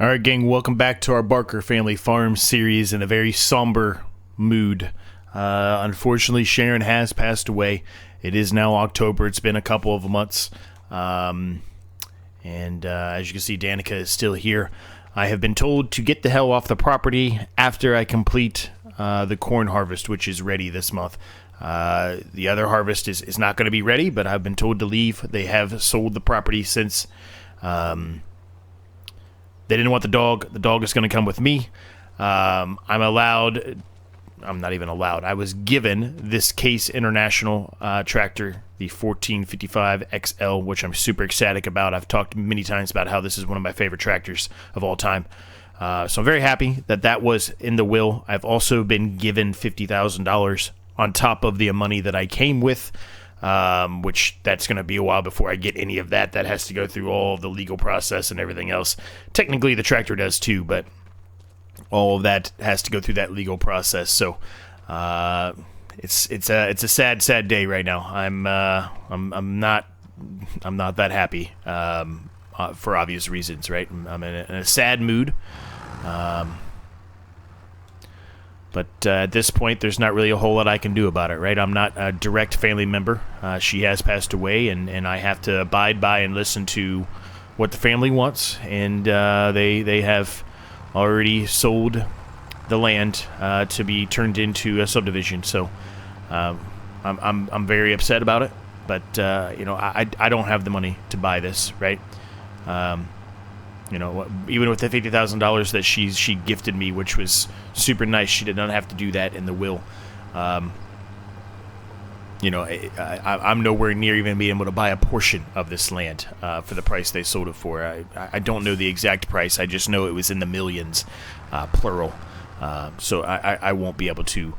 Alright gang, welcome back to our Barker Family Farm series in a very somber mood. Unfortunately, Sharon has passed away. It is now October. It's been a couple of months. As you can see, Danica is still here. I have been told to get the hell off the property after I complete the corn harvest, which is ready this month. The other harvest is not going to be ready, but I've been told to leave. They have sold the property since... they didn't want the dog. The dog is going to come with me. I'm not even allowed. I was given this Case International tractor, the 1455 XL, which I'm super ecstatic about. I've talked many times about how this is one of my favorite tractors of all time. So I'm very happy that that was in the will. I've also been given $50,000 on top of the money that I came with. Which that's going to be a while before I get any of that. That has to go through all of the legal process and everything else. Technically, the tractor does too, but all of that has to go through that legal process. So, it's a sad day right now. I'm not that happy for obvious reasons, right? I'm in a sad mood. But at this point, there's not really a whole lot I can do about it, right? I'm not a direct family member. She has passed away, and I have to abide by and listen to what the family wants. And they have already sold the land to be turned into a subdivision. So I'm very upset about it. But I don't have the money to buy this, right? Even with the $50,000 that she gifted me, which was super nice, she did not have to do that in the will. I'm nowhere near even being able to buy a portion of this land for the price they sold it for. I don't know the exact price. I just know it was in the millions, plural. So I won't be able to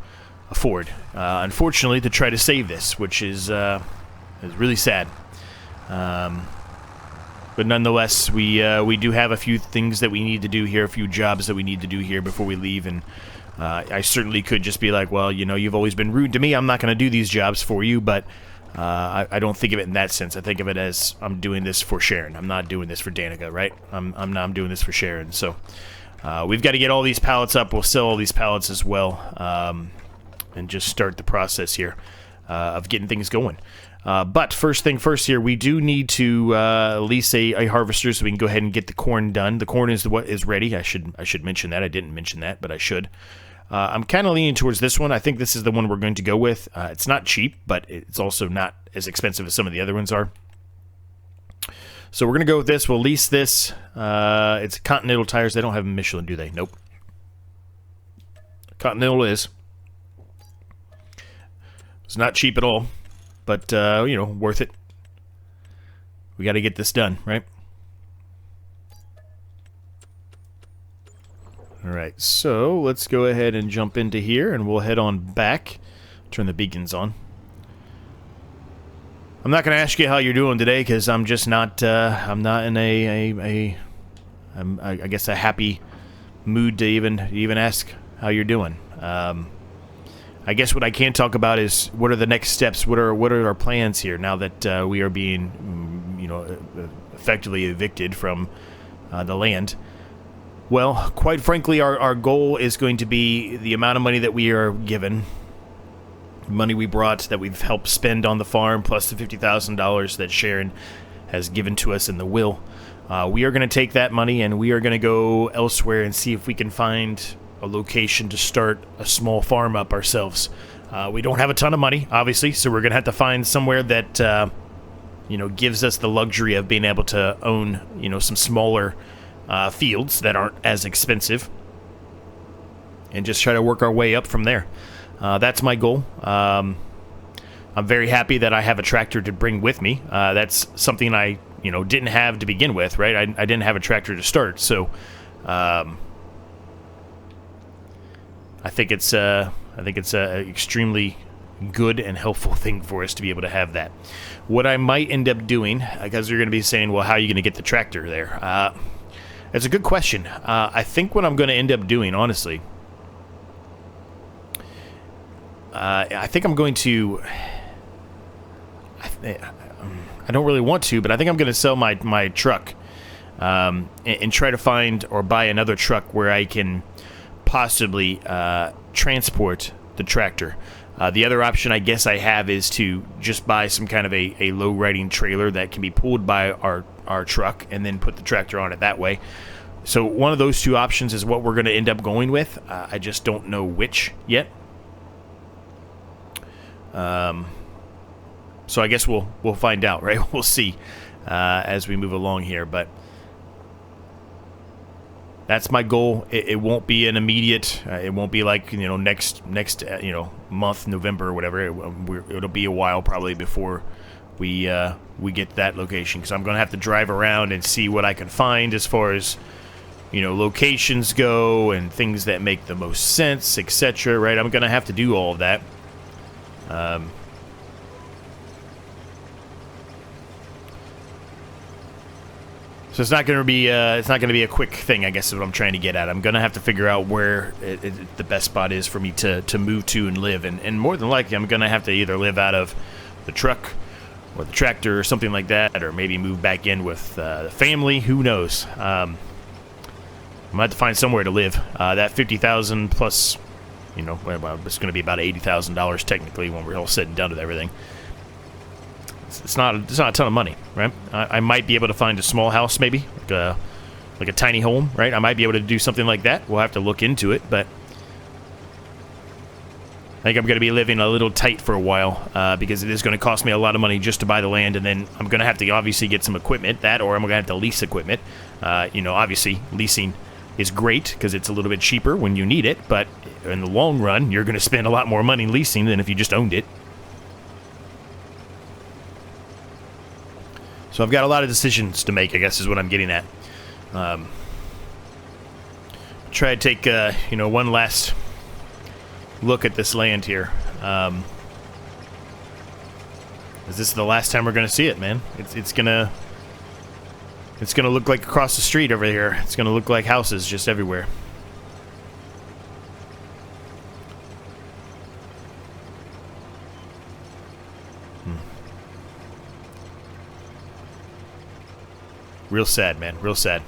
afford, unfortunately, to try to save this, which is really sad. But nonetheless, we do have a few things that we need to do here, a few jobs that we need to do here before we leave, and I certainly could just be like, well, you've always been rude to me, I'm not going to do these jobs for you, but I don't think of it in that sense. I think of it as I'm doing this for Sharon. I'm not doing this for Danica, right? I'm doing this for Sharon. So we've got to get all these pallets up. We'll sell all these pallets as well, and just start the process here of getting things going. But first thing first here, we do need to lease a harvester so we can go ahead and get the corn done. The corn is what is ready. I should mention that. I didn't mention that, but I should. I'm kind of leaning towards this one. I think this is the one we're going to go with. It's not cheap, but it's also not as expensive as some of the other ones are. So we're going to go with this. We'll lease this. It's Continental tires. They don't have Michelin, do they? Nope. Continental is. It's not cheap at all. But, worth it. We got to get this done, right? Alright, so let's go ahead and jump into here, and we'll head on back. Turn the beacons on. I'm not going to ask you how you're doing today, because I'm just not, I'm not in I guess, a happy mood to even ask how you're doing. I guess what I can talk about is what are the next steps. What are our plans here now that we are being, effectively evicted from the land? Well, quite frankly, our goal is going to be the amount of money that we are given, money we brought that we've helped spend on the farm, plus the $50,000 that Sharon has given to us in the will. We are going to take that money and we are going to go elsewhere and see if we can find a location to start a small farm up ourselves. We don't have a ton of money, obviously, so we're going to have to find somewhere that, gives us the luxury of being able to own, some smaller fields that aren't as expensive, and just try to work our way up from there. That's my goal. I'm very happy that I have a tractor to bring with me. That's something I, didn't have to begin with, right? I didn't have a tractor to start, so... I think it's a extremely good and helpful thing for us to be able to have that. What I might end up doing, because you're going to be saying, well, how are you going to get the tractor there? That's a good question. I think what I'm going to end up doing, honestly, I think I'm going to... I don't really want to, but I think I'm going to sell my truck and try to find or buy another truck where I can possibly transport the tractor. The other option I guess I have is to just buy some kind of a low riding trailer that can be pulled by our truck and then put the tractor on it that way. So one of those two options is what we're going to end up going with. I just don't know which yet. So I guess we'll find out, right? We'll see as we move along here, but that's my goal. It won't be an immediate. It won't be like next month, November or whatever. It'll be a while probably before we get to that location, because I'm gonna have to drive around and see what I can find as far as locations go and things that make the most sense, etc. Right? I'm gonna have to do all of that. So it's not going to be a quick thing, I guess is what I'm trying to get at. I'm going to have to figure out where the best spot is for me to move to and live. And more than likely, I'm going to have to either live out of the truck or the tractor or something like that, or maybe move back in with the family. Who knows? I'm going to have to find somewhere to live. That $50,000 plus, well, it's going to be about $80,000 technically when we're all said and done with everything. It's not a ton of money, right? I might be able to find a small house, maybe like a tiny home, right? I might be able to do something like that. We'll have to look into it, but I think I'm going to be living a little tight for a while because it is going to cost me a lot of money just to buy the land, and then I'm going to have to obviously get some equipment, or I'm going to have to lease equipment. Obviously leasing is great because it's a little bit cheaper when you need it, but in the long run, you're going to spend a lot more money leasing than if you just owned it. So I've got a lot of decisions to make, I guess is what I'm getting at. Try to take, one last look at this land here. Is this the last time we're going to see it, man? It's gonna look like across the street over here. It's gonna look like houses just everywhere. Real sad, man. Real sad.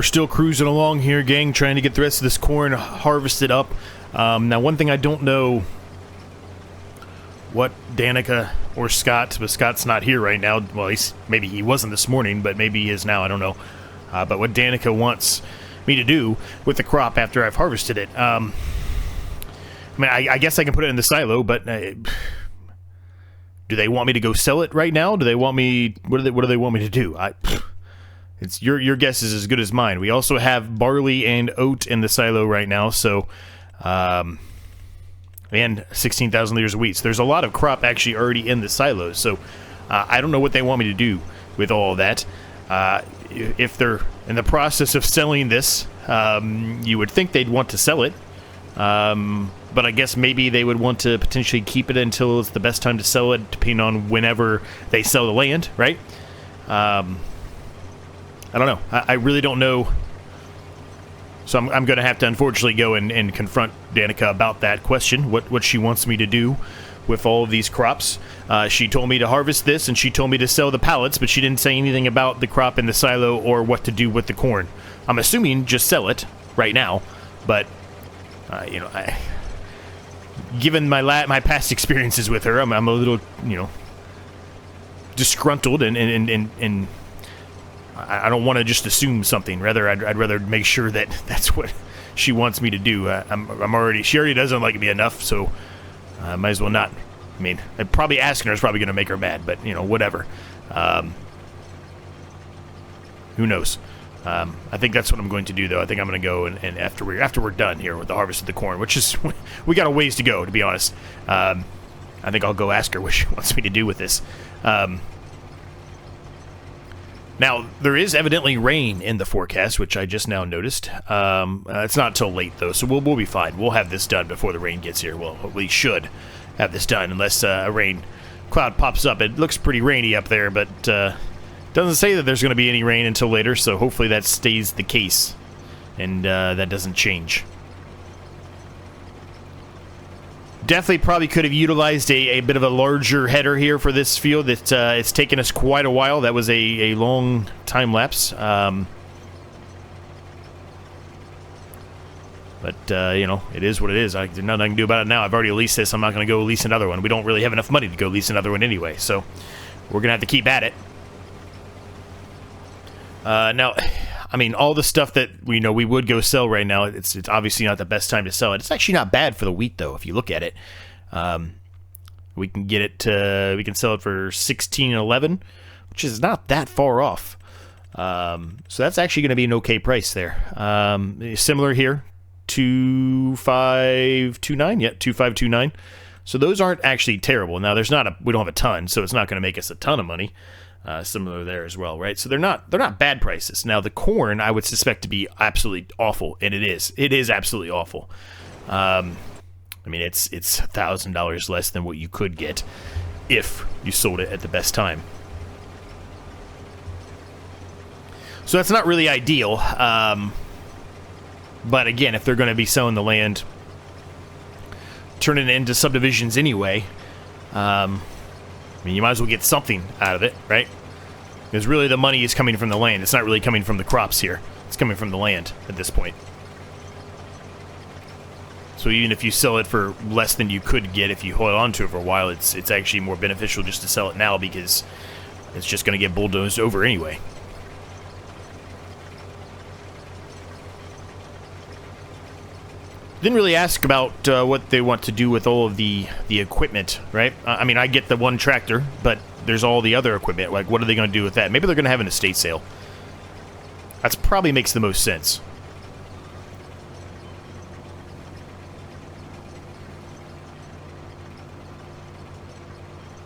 we're still cruising along here, gang, trying to get the rest of this corn harvested up. Now, one thing I don't know what Danica or Scott, but Scott's not here right now. Well, maybe he wasn't this morning, but maybe he is now. I don't know. But what Danica wants me to do with the crop after I've harvested it. I mean, I guess I can put it in the silo, but do they want me to go sell it right now? Do they want me? What do they want me to do? It's your guess is as good as mine. We also have barley and oat in the silo right now, so and 16,000 liters of wheat. So there's a lot of crop actually already in the silos. So I don't know what they want me to do with all of that. If they're in the process of selling this, you would think they'd want to sell it. But I guess maybe they would want to potentially keep it until it's the best time to sell it, depending on whenever they sell the land, right? I don't know. I really don't know. So I'm going to have to, unfortunately, go and confront Danica about that question, what she wants me to do with all of these crops. She told me to harvest this, and she told me to sell the pallets, but she didn't say anything about the crop in the silo or what to do with the corn. I'm assuming just sell it right now, but, you know, given my past experiences with her, I'm a little, you know, disgruntled, and I don't want to just assume something. Rather, I'd rather make sure that that's what she wants me to do. She already doesn't like me enough, so I might as well not. I mean, probably asking her is probably going to make her mad, but, you know, whatever. Who knows? I think that's what I'm going to do, though. I think I'm going to go and after we're done here with the harvest of the corn, which is we got a ways to go, to be honest. I think I'll go ask her what she wants me to do with this. Now, there is evidently rain in the forecast, which I just now noticed. It's not until late, though, so we'll be fine. We'll have this done before the rain gets here. Well, we should have this done, unless a rain cloud pops up. It looks pretty rainy up there, but doesn't say that there's going to be any rain until later, so hopefully that stays the case, and that doesn't change. Definitely probably could have utilized a bit of a larger header here for this field. It's taken us quite a while. That was a long time lapse. But, you know, it is what it is. There's nothing I can do about it now. I've already leased this. I'm not going to go lease another one. We don't really have enough money to go lease another one anyway, so we're going to have to keep at it. Now, I mean, all the stuff that we would go sell right now, it's obviously not the best time to sell it. It's actually not bad for the wheat, though, if you look at it. We can get it we can sell it for $16.11, which is not that far off. So that's actually going to be an okay price there. Similar here, $2,529. Yeah, $2,529. So those aren't actually terrible. Now we don't have a ton, so it's not going to make us a ton of money. Similar there as well, right? So they're not bad prices. Now the corn I would suspect to be absolutely awful, and it is absolutely awful. I mean, it's $1,000 less than what you could get if you sold it at the best time. So that's not really ideal. But again, if they're going to be selling the land, turning it into subdivisions anyway, I mean, you might as well get something out of it, right? Because really the money is coming from the land. It's not really coming from the crops here. It's coming from the land at this point. So even if you sell it for less than you could get if you hold on to it for a while, it's actually more beneficial just to sell it now because it's just going to get bulldozed over anyway. Didn't really ask about what they want to do with all of the equipment, right? I mean, I get the one tractor, but there's all the other equipment. Like, what are they going to do with that? Maybe they're going to have an estate sale. That probably makes the most sense.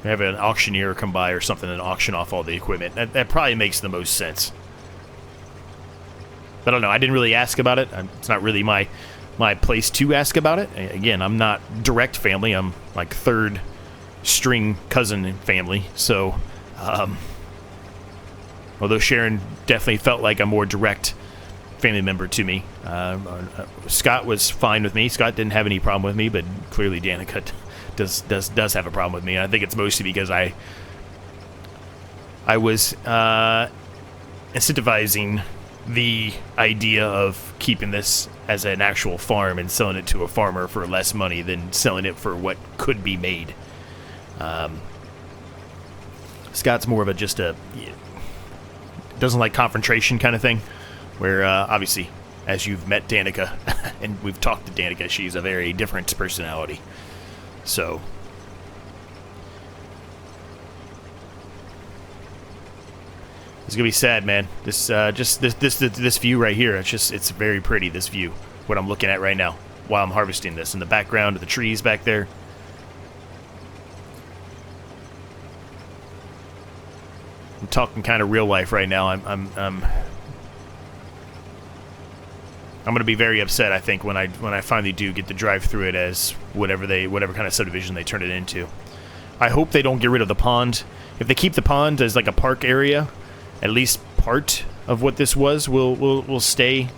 Have an auctioneer come by or something and auction off all the equipment. That probably makes the most sense. But I don't know. I didn't really ask about it. It's not really my place to ask about it. Again, I'm not direct family. I'm like third string cousin family. So, although Sharon definitely felt like a more direct family member to me, Scott was fine with me. Scott didn't have any problem with me, but clearly Danica does have a problem with me. And I think it's mostly because I was incentivizing the idea of keeping this as an actual farm and selling it to a farmer for less money than selling it for what could be made. Scott's more of a doesn't like confrontation kind of thing, where obviously, as you've met Danica and we've talked to Danica, she's a very different personality. So it's gonna be sad, man. This this view right here, it's very pretty, this view, what I'm looking at right now while I'm harvesting this. In the background of the trees back there. I'm talking kind of real life right now. I'm gonna be very upset, I think, when I finally do get to drive through it as whatever kind of subdivision they turn it into. I hope they don't get rid of the pond. If they keep the pond as like a park area, at least part of what this was will stay.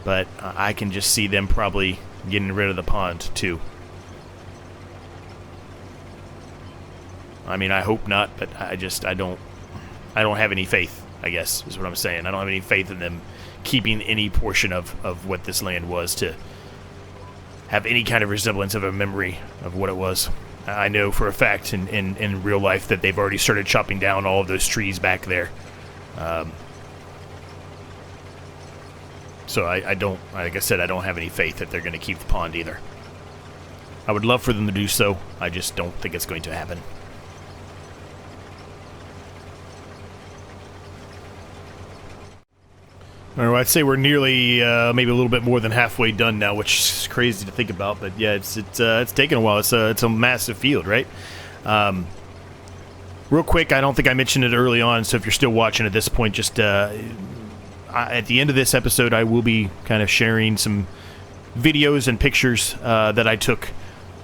But I can just see them probably getting rid of the pond too. I mean, I hope not, but I don't have any faith, I guess, is what I'm saying. I don't have any faith in them keeping any portion of what this land was to have any kind of resemblance of a memory of what it was. I know for a fact in real life that they've already started chopping down all of those trees back there. So I don't, like I said, I don't have any faith that they're going to keep the pond either. I would love for them to do so. I just don't think it's going to happen. All right, well, I'd say we're nearly, maybe a little bit more than halfway done now, which is crazy to think about. But yeah, it's taken a while. It's a massive field, right? Real quick, I don't think I mentioned it early on, so if you're still watching at this point, just at the end of this episode, I will be kind of sharing some videos and pictures that I took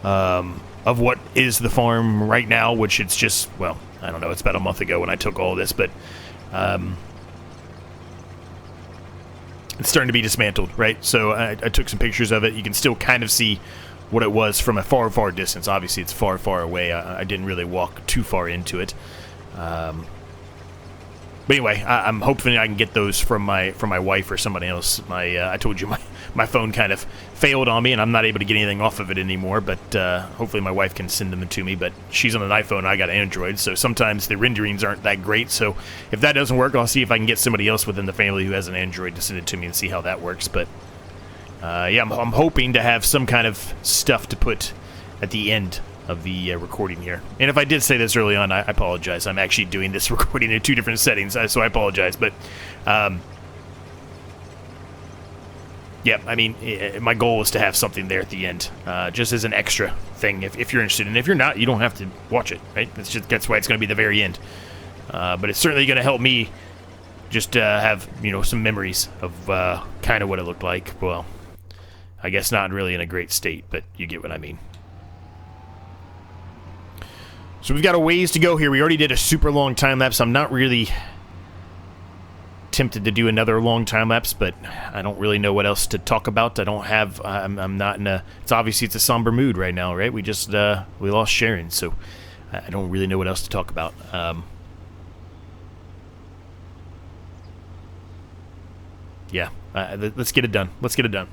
of what is the farm right now, which it's just, well, I don't know, it's about a month ago when I took all this, but it's starting to be dismantled, right? So I took some pictures of it. You can still kind of see what it was from a far, far distance. Obviously, it's far, far away. I didn't really walk too far into it. But anyway, I'm hoping I can get those from my wife or somebody else. I told you my phone kind of failed on me, and I'm not able to get anything off of it anymore. But hopefully my wife can send them to me. But she's on an iPhone, and I got an Android, so sometimes the renderings aren't that great. So if that doesn't work, I'll see if I can get somebody else within the family who has an Android to send it to me and see how that works. But yeah, I'm hoping to have some kind of stuff to put at the end of the recording here. And if I did say this early on, I apologize. I'm actually doing this recording in 2 different settings, so I apologize. But yeah, I mean, my goal is to have something there at the end, just as an extra thing if you're interested. And if you're not, you don't have to watch it, right? That's why it's going to be the very end. But it's certainly going to help me just have, some memories of kind of what it looked like. Well, I guess not really in a great state, but you get what I mean. So we've got a ways to go here. We already did a super long time lapse. I'm not really tempted to do another long time lapse, but I don't really know what else to talk about. I don't have. I'm not in a. It's obviously it's a somber mood right now, right? We just we lost Sharon, so I don't really know what else to talk about. Yeah, let's get it done. Let's get it done.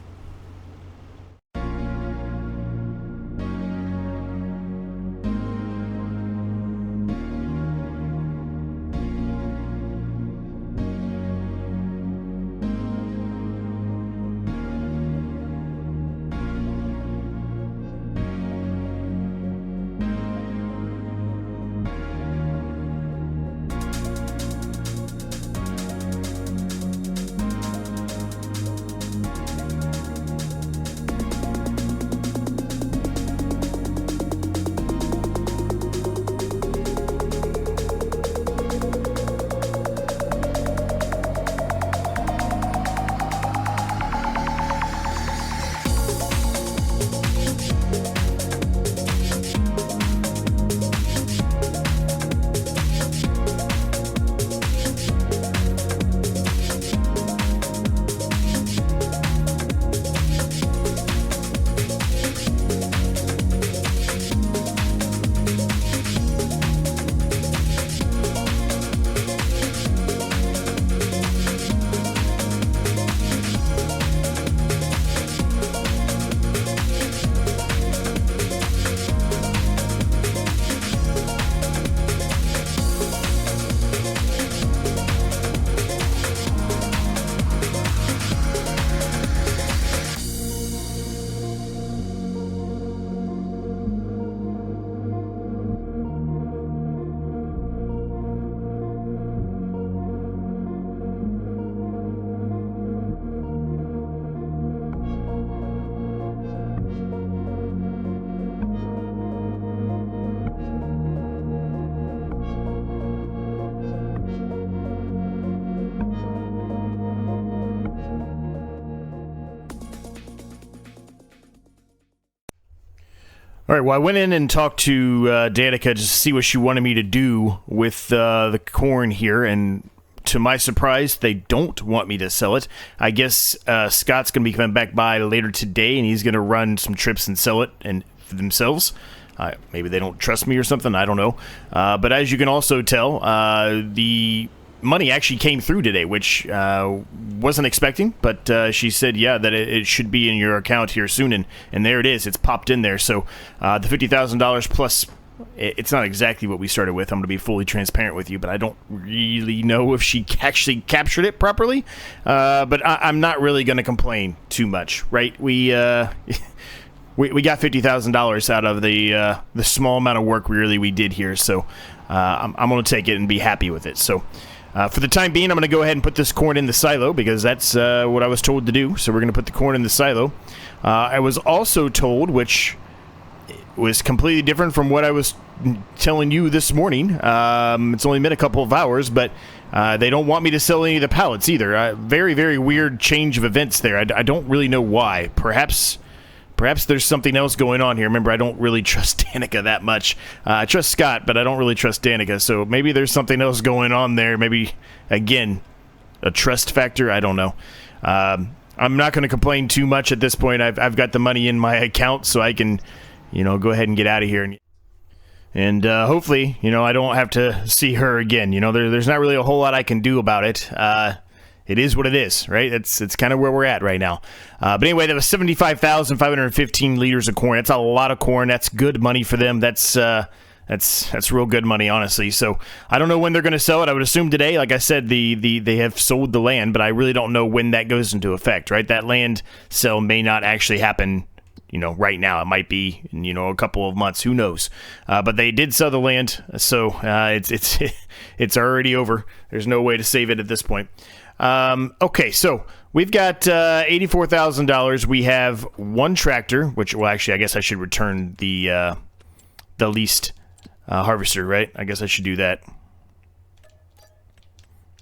All right, well, I went in and talked to Danica just to see what she wanted me to do with the corn here, and to my surprise, they don't want me to sell it. I guess Scott's going to be coming back by later today, and he's going to run some trips and sell it and for themselves. Maybe they don't trust me or something, I don't know. But as you can also tell, the money actually came through today, which wasn't expecting, but she said, yeah, that it should be in your account here soon, and there it is. It's popped in there. So the $50,000 plus, it's not exactly what we started with. I'm going to be fully transparent with you, but I don't really know if she actually captured it properly. But I'm not really going to complain too much, right? We got $50,000 out of the small amount of work we did here, so I'm going to take it and be happy with it. So for the time being, I'm going to go ahead and put this corn in the silo because that's what I was told to do. So we're going to put the corn in the silo. I was also told, which was completely different from what I was telling you this morning. It's only been a couple of hours, but they don't want me to sell any of the pallets either. Very, very weird change of events there. I don't really know why. Perhaps there's something else going on here. Remember, I don't really trust Danica that much. I trust Scott, but I don't really trust Danica. So maybe there's something else going on there. Maybe, again, a trust factor. I don't know. I'm not going to complain too much at this point. I've got the money in my account, so I can, go ahead and get out of here. And hopefully, I don't have to see her again. There's not really a whole lot I can do about it. It is what it is, right? It's kind of where we're at right now. But anyway, that was 75,515 liters of corn. That's a lot of corn. That's good money for them. That's real good money, honestly. So I don't know when they're going to sell it. I would assume today. Like I said, they have sold the land, but I really don't know when that goes into effect, right? That land sale may not actually happen, right now. It might be, a couple of months. Who knows? But they did sell the land, so it's already over. There's no way to save it at this point. Okay, so we've got $84,000. We have one tractor, which, well, actually, I guess I should return the leased harvester, right? I guess I should do that.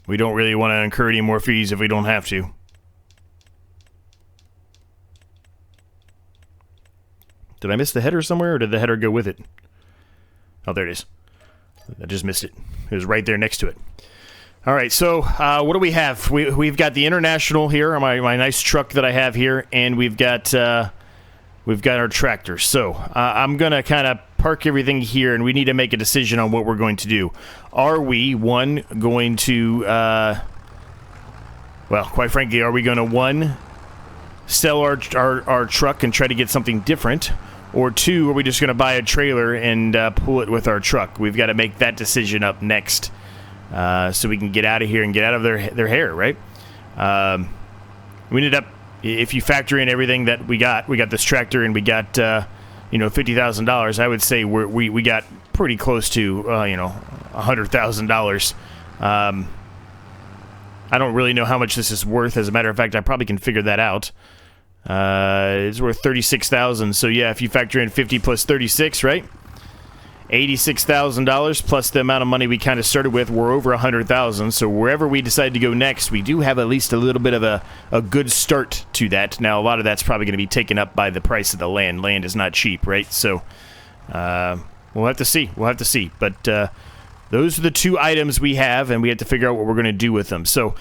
We don't really want to incur any more fees if we don't have to. Did I miss the header somewhere, or did the header go with it? Oh, there it is. I just missed it. It was right there next to it. All right, so what do we have? We've got the International here, my nice truck that I have here, and we've got our tractor. So I'm gonna kind of park everything here, and we need to make a decision on what we're going to do. Are we going to? Well, quite frankly, are we going to sell our truck and try to get something different, or two, are we just going to buy a trailer and pull it with our truck? We've got to make that decision up next. So we can get out of here and get out of their hair, right? We ended up, if you factor in everything that we got this tractor and we got, $50,000. I would say we got pretty close to, $100,000. I don't really know how much this is worth. As a matter of fact, I probably can figure that out. It's worth $36,000. So yeah, if you factor in 50 plus 36, right? $86,000 plus the amount of money we kind of started with. We're over $100,000. So wherever we decide to go next, we do have at least a little bit of a good start to that. Now, a lot of that's probably going to be taken up by the price of the land. Land is not cheap, right? So we'll have to see. But those are the two items we have, and we have to figure out what we're going to do with them. So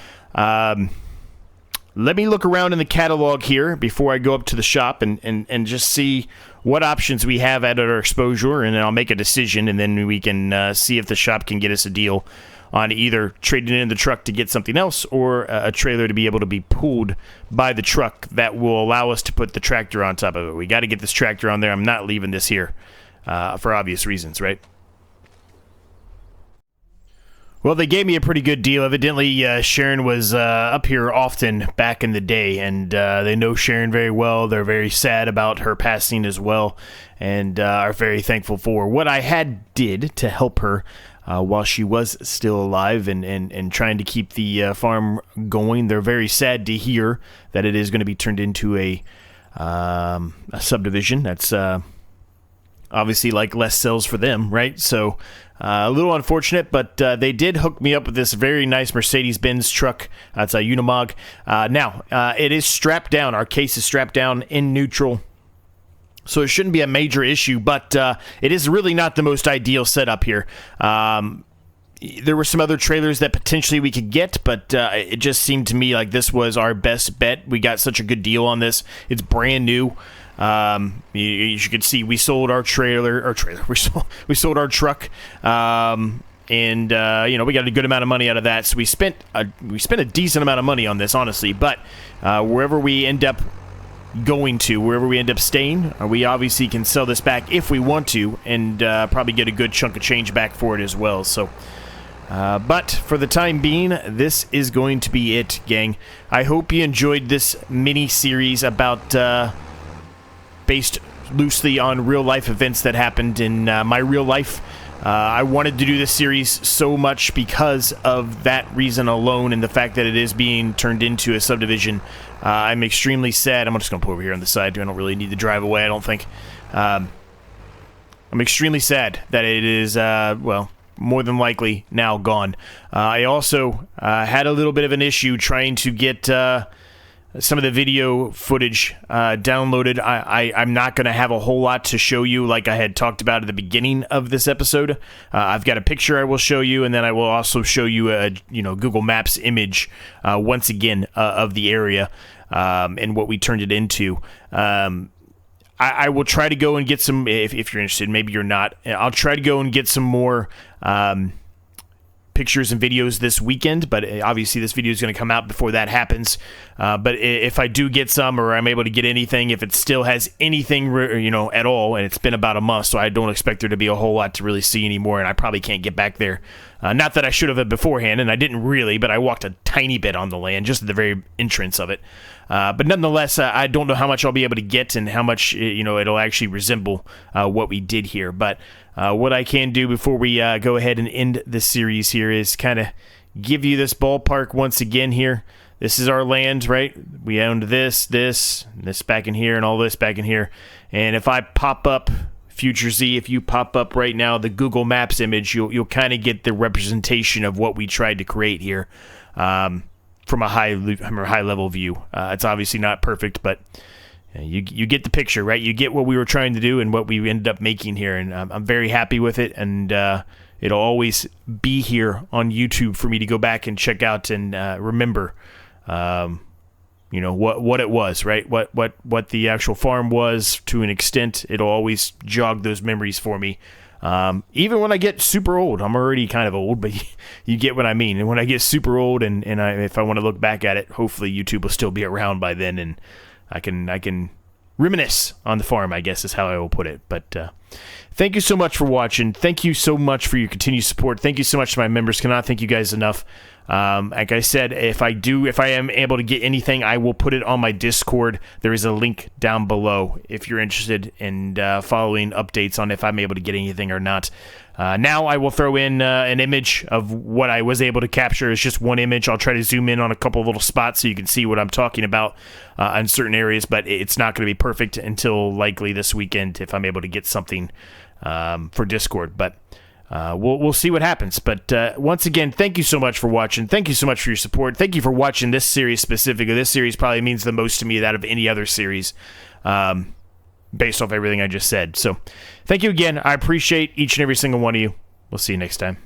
let me look around in the catalog here before I go up to the shop and just see what options we have at our exposure, and then I'll make a decision, and then we can see if the shop can get us a deal on either trading in the truck to get something else or a trailer to be able to be pulled by the truck that will allow us to put the tractor on top of it. We got to get this tractor on there. I'm not leaving this here for obvious reasons, right? Well, they gave me a pretty good deal. Evidently, Sharon was up here often back in the day, and they know Sharon very well. They're very sad about her passing as well, and are very thankful for what I did to help her while she was still alive and trying to keep the farm going. They're very sad to hear that it is going to be turned into a subdivision. That's obviously like less sales for them, right? So a little unfortunate, but they did hook me up with this very nice Mercedes-Benz truck. It's a Unimog. Now, it is strapped down. Our case is strapped down in neutral. So it shouldn't be a major issue, but it is really not the most ideal setup here. There were some other trailers that potentially we could get, but it just seemed to me like this was our best bet. We got such a good deal on this. It's brand new. You could see we sold our trailer. We sold our truck. And we got a good amount of money out of that. So we spent a decent amount of money on this, honestly. But wherever we end up wherever we end up staying, we obviously can sell this back if we want to, and probably get a good chunk of change back for it as well. So, but for the time being, this is going to be it, gang. I hope you enjoyed this mini series about based loosely on real life events that happened in my real life. I wanted to do this series so much because of that reason alone, and the fact that it is being turned into a subdivision. I'm extremely sad. I'm just going to pull over here on the side. I don't really need to drive away, I don't think. I'm extremely sad that it is, well, more than likely now gone. I also had a little bit of an issue trying to get some of the video footage downloaded. I'm not going to have a whole lot to show you like I had talked about at the beginning of this episode. I've got a picture I will show you, and then I will also show you a Google Maps image once again of the area and what we turned it into. I will try to go and get some, if you're interested, maybe you're not, I'll try to go and get some more pictures and videos this weekend, but obviously this video is going to come out before that happens. But if I do get some, or I'm able to get anything, if it still has anything, at all, and it's been about a month, so I don't expect there to be a whole lot to really see anymore, and I probably can't get back there. Not that I should have beforehand, and I didn't really, but I walked a tiny bit on the land, just at the very entrance of it. But nonetheless, I don't know how much I'll be able to get and how much it'll actually resemble what we did here. But what I can do before we go ahead and end this series here is kind of give you this ballpark once again here. This is our land, right? We owned this back in here, and all this back in here. And if I pop up Future Z, if you pop up right now the Google Maps image, you'll kind of get the representation of what we tried to create here from a high level view. It's obviously not perfect, but you get the picture, right? You get what we were trying to do and what we ended up making here, and I'm very happy with it, and it'll always be here on YouTube for me to go back and check out and remember what it was, right? What the actual farm was to an extent. It'll always jog those memories for me. Even when I get super old, I'm already kind of old, but you get what I mean. And when I get super old and if I want to look back at it, hopefully YouTube will still be around by then, and I can reminisce on the farm, I guess is how I will put it. But thank you so much for watching. Thank you so much for your continued support. Thank you so much to my members. Cannot thank you guys enough. Like I said, if I am able to get anything, I will put it on my Discord. There is a link down below if you're interested in following updates on if I'm able to get anything or not. Now I will throw in an image of what I was able to capture. It's just one image. I'll try to zoom in on a couple of little spots so you can see what I'm talking about in certain areas, but it's not going to be perfect until likely this weekend if I'm able to get something for Discord. But we'll see what happens. But once again, thank you so much for watching. Thank you so much for your support. Thank you for watching this series specifically. This series probably means the most to me out of any other series, based off everything I just said. So thank you again. I appreciate each and every single one of you. We'll see you next time.